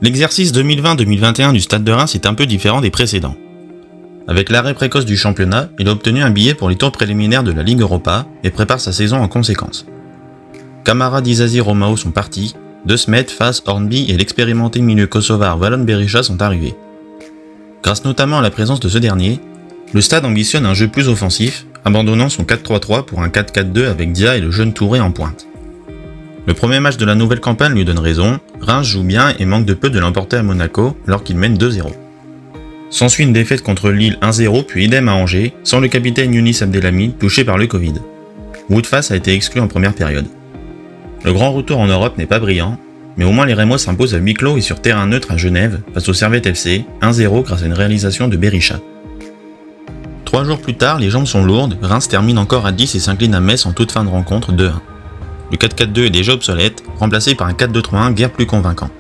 L'exercice 2020-2021 du Stade de Reims est un peu différent des précédents. Avec l'arrêt précoce du championnat, il a obtenu un billet pour les tours préliminaires de la Ligue Europa et prépare sa saison en conséquence. Camara, Disasi, Romao sont partis, De Smet, Fass, Hornby et l'expérimenté milieu kosovar Valon Berisha sont arrivés. Grâce notamment à la présence de ce dernier, le Stade ambitionne un jeu plus offensif, abandonnant son 4-3-3 pour un 4-4-2 avec Dia et le jeune Touré en pointe. Le premier match de la nouvelle campagne lui donne raison, Reims joue bien et manque de peu de l'emporter à Monaco alors qu'il mène 2-0. S'ensuit une défaite contre Lille 1-0 puis idem à Angers, sans le capitaine Younis Abdelhamid touché par le Covid. Woodfass a été exclu en première période. Le grand retour en Europe n'est pas brillant, mais au moins les Rémois s'imposent à huis clos et sur terrain neutre à Genève face au Servette FC, 1-0 grâce à une réalisation de Berisha. 3 jours plus tard, les jambes sont lourdes, Reims termine encore à 10 et s'incline à Metz en toute fin de rencontre 2-1. Le 4-4-2 est déjà obsolète, remplacé par un 4-2-3-1 guère plus convaincant.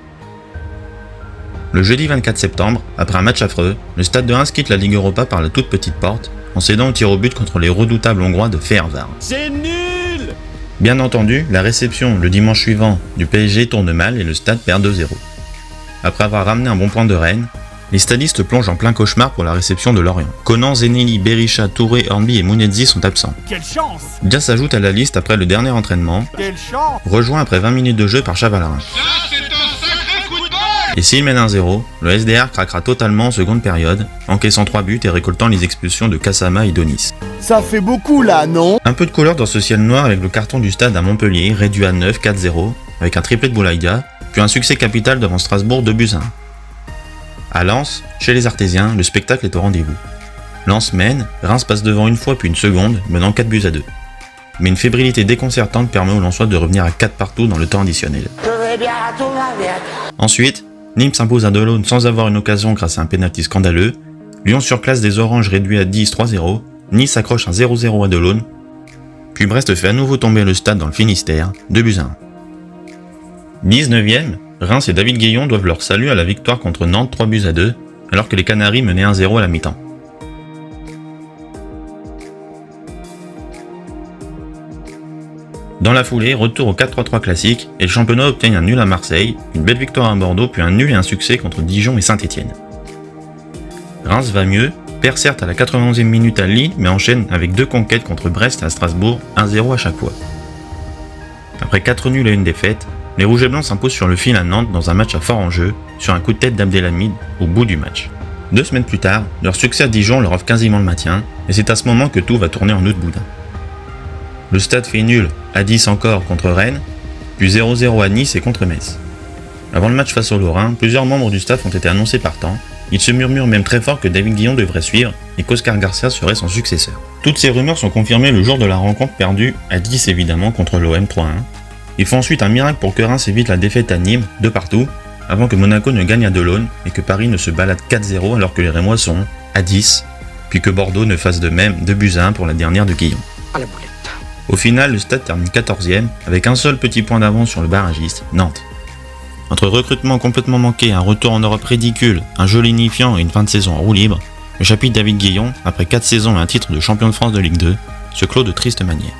Le jeudi 24 septembre, après un match affreux, le Stade de Reims quitte la Ligue Europa par la toute petite porte, en cédant au tir au but contre les redoutables Hongrois de Fehérvár. C'est nul! Bien entendu, la réception le dimanche suivant du PSG tourne mal et le Stade perd 2-0. Après avoir ramené un bon point de Rennes, les stadistes plongent en plein cauchemar pour la réception de Lorient. Conan, Zeneli, Berisha, Touré, Hornby et Mounetzi sont absents. Quelle chance! Dia s'ajoute à la liste après le dernier entraînement, Quelle chance! rejoint après 20 minutes de jeu par Chavalarin. Et s'il mène 1-0, le SDR craquera totalement en seconde période, encaissant 3 buts et récoltant les expulsions de Kassama et Donis. Ça fait beaucoup là, non? Un peu de couleur dans ce ciel noir avec le carton du Stade à Montpellier, réduit à 9, 4-0, avec un triplé de Boulaïda, puis un succès capital devant Strasbourg 2-1. À Lens, chez les Artésiens, le spectacle est au rendez-vous. Lens mène, Reims passe devant une fois puis une seconde, menant 4-2. Mais une fébrilité déconcertante permet aux Lensois de revenir à 4 partout dans le temps additionnel. Ensuite, Nîmes s'impose à Delaune sans avoir une occasion grâce à un pénalty scandaleux, Lyon surclasse des Oranges réduits à 10 3-0, Nice accroche un 0-0 à Delaune, puis Brest fait à nouveau tomber le Stade dans le Finistère, 2-1. 19e, Reims et David Guillon doivent leur salut à la victoire contre Nantes 3-2, alors que les Canaries menaient 1-0 à la mi-temps. Dans la foulée, retour au 4-3-3 classique, et le championnat obtient un nul à Marseille, une belle victoire à Bordeaux, puis un nul et un succès contre Dijon et Saint-Etienne. Reims va mieux, perd certes à la 91e minute à Lille, mais enchaîne avec 2 conquêtes contre Brest et à Strasbourg, 1-0 à chaque fois. Après 4 nuls et une défaite, les Rouges et Blancs s'imposent sur le fil à Nantes dans un match à fort enjeu, sur un coup de tête d'Abdelhamid au bout du match. 2 semaines plus tard, leur succès à Dijon leur offre quasiment le maintien, et c'est à ce moment que tout va tourner en eau de boudin. Le Stade fait nul à 10 encore contre Rennes, puis 0-0 à Nice et contre Metz. Avant le match face aux Lorrains, plusieurs membres du staff ont été annoncés partant. Il se murmure même très fort que David Guillon devrait suivre et qu'Oscar Garcia serait son successeur. Toutes ces rumeurs sont confirmées le jour de la rencontre perdue à 10 évidemment contre l'OM 3-1. Il faut ensuite un miracle pour que Reims évite la défaite à Nîmes, de partout, avant que Monaco ne gagne à Delaune et que Paris ne se balade 4-0 alors que les Rémois sont à 10, puis que Bordeaux ne fasse de même 2-1 pour la dernière de Guillon. Au final, le Stade termine 14e, avec un seul petit point d'avance sur le barragiste, Nantes. Entre recrutement complètement manqué, un retour en Europe ridicule, un jeu lignifiant et une fin de saison en roue libre, le chapitre David Guillon, après 4 saisons et un titre de champion de France de Ligue 2, se clôt de triste manière.